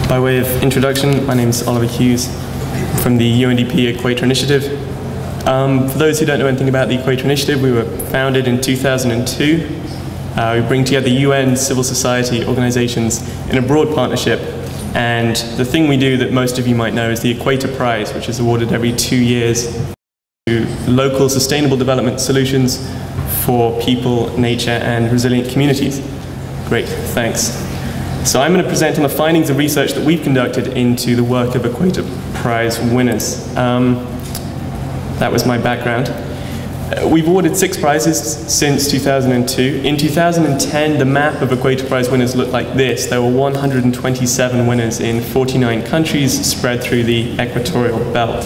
By way of introduction, my name is Oliver Hughes from the UNDP Equator Initiative. For those who don't know anything about the Equator Initiative, we were founded in 2002. We bring together UN, civil society organizations in a broad partnership. And the thing we do that most of you might know is the Equator Prize, which is awarded every 2 years to local sustainable development solutions for people, nature, and resilient communities. Great, thanks. So I'm going to present on the findings of research that we've conducted into the work of Equator Prize winners. That was my background. We've awarded 6 prizes since 2002. In 2010, the map of Equator Prize winners looked like this. There were 127 winners in 49 countries spread through the equatorial belt.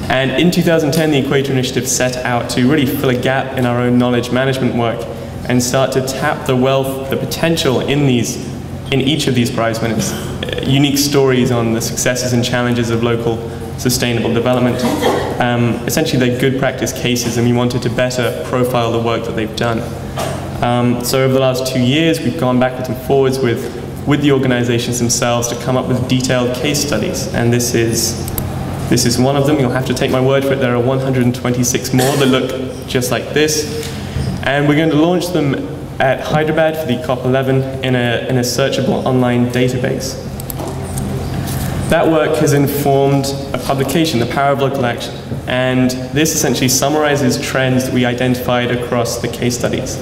And in 2010, the Equator Initiative set out to really fill a gap in our own knowledge management work and start to tap the wealth, the potential in each of these prize winners. Unique stories on the successes and challenges of local sustainable development. Essentially, they're good practice cases, and we wanted to better profile the work that they've done. So over the last 2 years, we've gone backwards and forwards with the organizations themselves to come up with detailed case studies. And this is one of them. You'll have to take my word for it. There are 126 more that look just like this. And we're going to launch them at Hyderabad for the COP11 in a searchable online database. That work has informed a publication, The Power of Local Action, and this essentially summarizes trends that we identified across the case studies.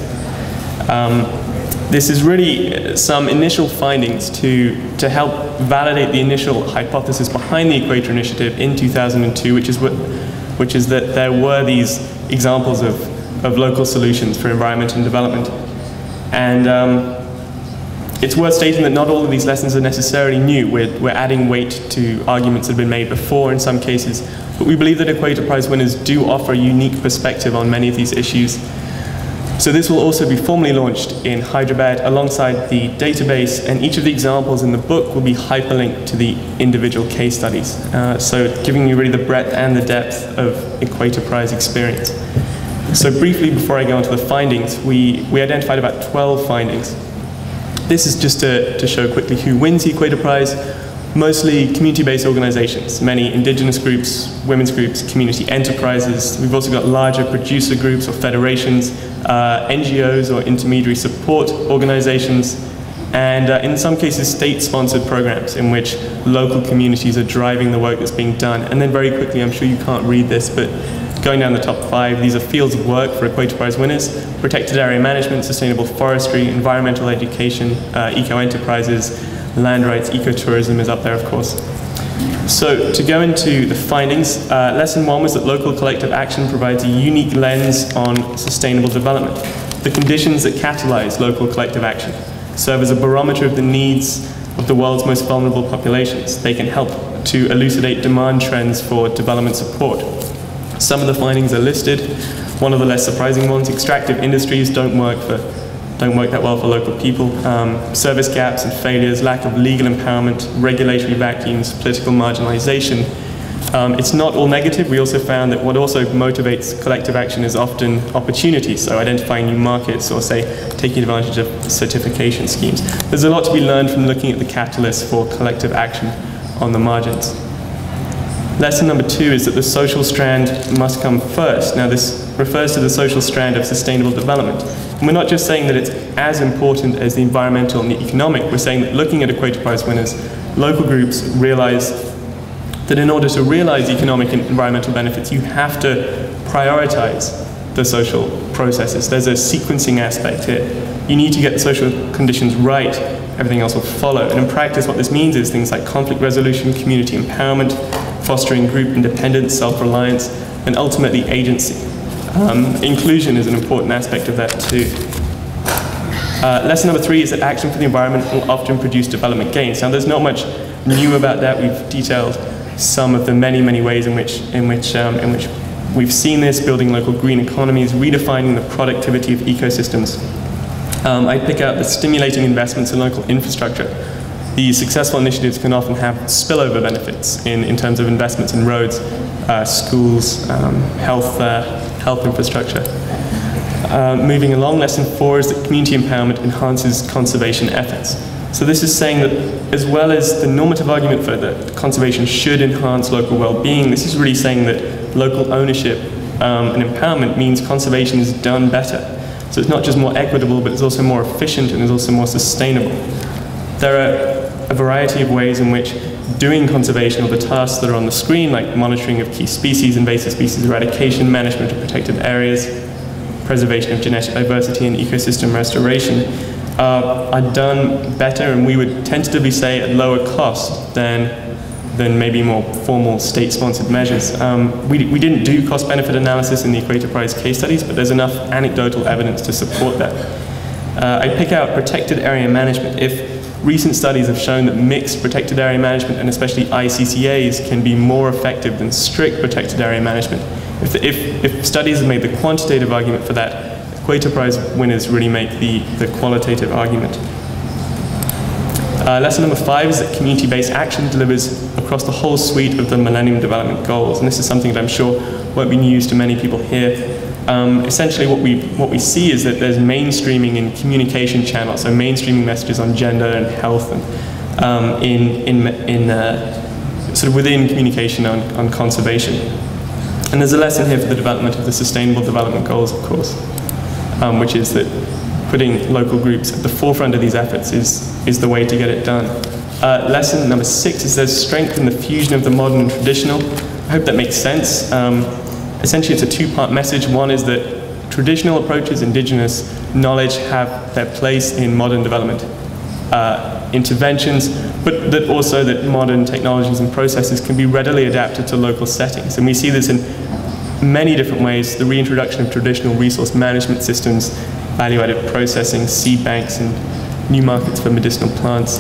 This is really some initial findings to help validate the initial hypothesis behind the Equator Initiative in 2002, which is that there were these examples of local solutions for environment and development. And it's worth stating that not all of these lessons are necessarily new. We're adding weight to arguments that have been made before in some cases, but we believe that Equator Prize winners do offer a unique perspective on many of these issues. So this will also be formally launched in Hyderabad alongside the database, and each of the examples in the book will be hyperlinked to the individual case studies. So giving you really the breadth and the depth of Equator Prize experience. So briefly, before I go on to the findings, we identified about 12 findings. This is just to show quickly who wins the Equator Prize. Mostly community-based organizations, many indigenous groups, women's groups, community enterprises. We've also got larger producer groups or federations, NGOs or intermediary support organizations, and in some cases state-sponsored programs in which local communities are driving the work that's being done. And then very quickly, I'm sure you can't read this, but going down the top 5, these are fields of work for Equator Prize winners: protected area management, sustainable forestry, environmental education, eco-enterprises, land rights, ecotourism is up there, of course. So to go into the findings, lesson 1 was that local collective action provides a unique lens on sustainable development. The conditions that catalyze local collective action serve as a barometer of the needs of the world's most vulnerable populations. They can help to elucidate demand trends for development support. Some of the findings are listed. One of the less surprising ones: extractive industries don't work that well for local people. Service gaps and failures, lack of legal empowerment, regulatory vacuums, political marginalization. It's not all negative. We also found that what also motivates collective action is often opportunity, so identifying new markets or, say, taking advantage of certification schemes. There's a lot to be learned from looking at the catalysts for collective action on the margins. Lesson number 2 is that the social strand must come first. Now, this refers to the social strand of sustainable development. And we're not just saying that it's as important as the environmental and the economic. We're saying that looking at Equator Prize winners, local groups realize that in order to realize economic and environmental benefits, you have to prioritize the social processes. There's a sequencing aspect here. You need to get the social conditions right. Everything else will follow. And in practice, what this means is things like conflict resolution, community empowerment, fostering group independence, self-reliance, and ultimately agency. Inclusion is an important aspect of that too. Lesson number 3 is that action for the environment will often produce development gains. Now, there's not much new about that. We've detailed some of the many ways in which we've seen this: building local green economies, redefining the productivity of ecosystems. I pick out the stimulating investments in local infrastructure. These successful initiatives can often have spillover benefits in terms of investments in roads, schools, health infrastructure. Moving along, lesson 4 is that community empowerment enhances conservation efforts. So this is saying that as well as the normative argument for that conservation should enhance local well-being, this is really saying that local ownership and empowerment means conservation is done better. So it's not just more equitable, but it's also more efficient and it's also more sustainable. There are a variety of ways in which doing conservation, or the tasks that are on the screen, like monitoring of key species, invasive species eradication, management of protected areas, preservation of genetic diversity and ecosystem restoration, are done better, and we would tentatively say at lower cost than maybe more formal state-sponsored measures. We didn't do cost-benefit analysis in the Equator Prize case studies, but there's enough anecdotal evidence to support that. I pick out protected area management. If recent studies have shown that mixed protected area management, and especially ICCAs, can be more effective than strict protected area management. If studies have made the quantitative argument for that, Equator Prize winners really make the qualitative argument. Lesson number 5 is that community-based action delivers across the whole suite of the Millennium Development Goals, and this is something that I'm sure won't be news to many people here. Essentially what we see is that there's mainstreaming in communication channels, so mainstreaming messages on gender and health, and sort of within communication on conservation. And there's a lesson here for the development of the Sustainable Development Goals, of course, which is that putting local groups at the forefront of these efforts is the way to get it done. Lesson number 6 is there's strength in the fusion of the modern and traditional. I hope that makes sense. Essentially, it's a two-part message. One is that traditional approaches, indigenous knowledge, have their place in modern development interventions, but that also that modern technologies and processes can be readily adapted to local settings. And we see this in many different ways: the reintroduction of traditional resource management systems, value-added processing, seed banks, and new markets for medicinal plants.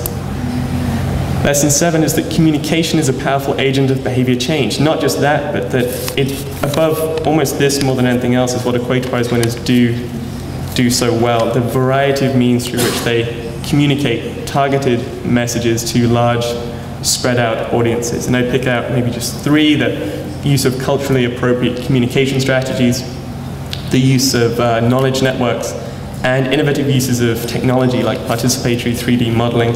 Lesson 7 is that communication is a powerful agent of behavior change. Not just that, but that it, above almost this more than anything else, is what Equator Prize winners do so well. The variety of means through which they communicate targeted messages to large, spread out audiences. And I pick out maybe just 3: the use of culturally appropriate communication strategies, the use of knowledge networks, and innovative uses of technology like participatory 3D modeling,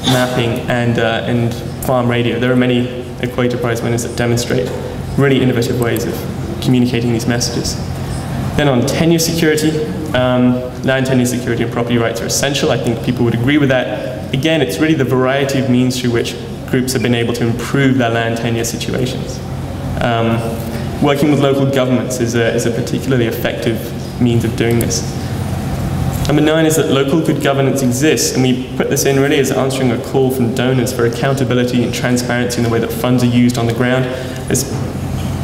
mapping, and farm radio. There are many Equator Prize winners that demonstrate really innovative ways of communicating these messages. Then on tenure security, land tenure security and property rights are essential. I think people would agree with that. Again, it's really the variety of means through which groups have been able to improve their land tenure situations. Working with local governments is a particularly effective means of doing this. Number 9 is that local good governance exists, and we put this in really as answering a call from donors for accountability and transparency in the way that funds are used on the ground.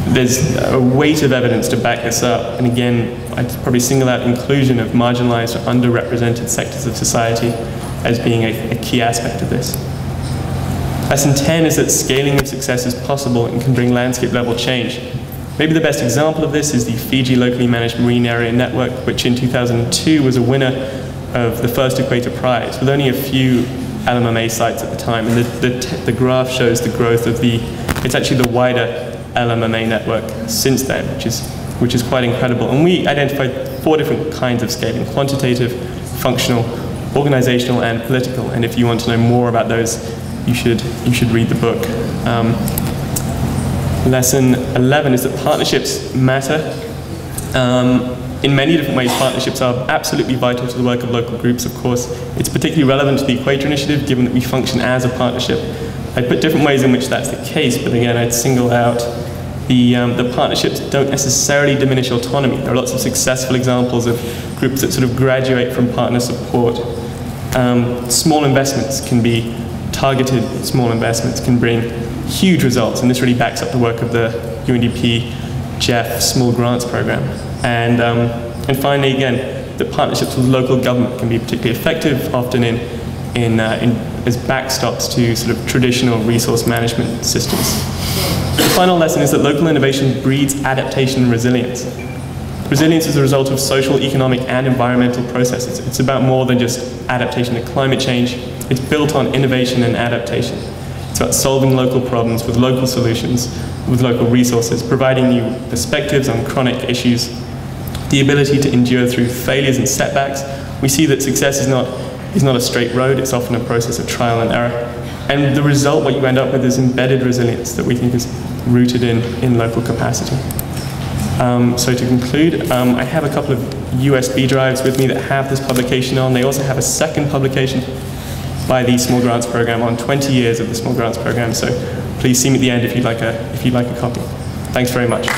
There's a weight of evidence to back this up, and again, I'd probably single out inclusion of marginalized or underrepresented sectors of society as being a key aspect of this. Lesson 10 is that scaling of success is possible and can bring landscape level change. Maybe the best example of this is the Fiji Locally Managed Marine Area Network, which in 2002 was a winner of the first Equator Prize, with only a few LMMA sites at the time. And the graph shows the growth of it's actually the wider LMMA network since then, which is quite incredible. And we identified 4 different kinds of scaling: quantitative, functional, organizational, and political. And if you want to know more about those, you should read the book. Lesson 11 is that partnerships matter. In many different ways, partnerships are absolutely vital to the work of local groups, of course. It's particularly relevant to the Equator Initiative, given that we function as a partnership. I'd put different ways in which that's the case, but again, I'd single out the partnerships don't necessarily diminish autonomy. There are lots of successful examples of groups that sort of graduate from partner support. Small investments can be targeted, small investments can bring huge results, and this really backs up the work of the UNDP GEF Small Grants Program. And finally, again, the partnerships with local government can be particularly effective, often as backstops to sort of traditional resource management systems. The final lesson is that local innovation breeds adaptation and resilience. Resilience is a result of social, economic, and environmental processes. It's about more than just adaptation to climate change. It's built on innovation and adaptation. It's about solving local problems with local solutions, with local resources, providing new perspectives on chronic issues, the ability to endure through failures and setbacks. We see that success is not is not a straight road. It's often a process of trial and error. And the result, what you end up with, is embedded resilience that we think is rooted in local capacity. So to conclude, I have a couple of USB drives with me that have this publication on. They also have a second publication by the Small Grants Program on 20 years of the Small Grants Program. So please see me at the end if you'd like a copy. Thanks very much.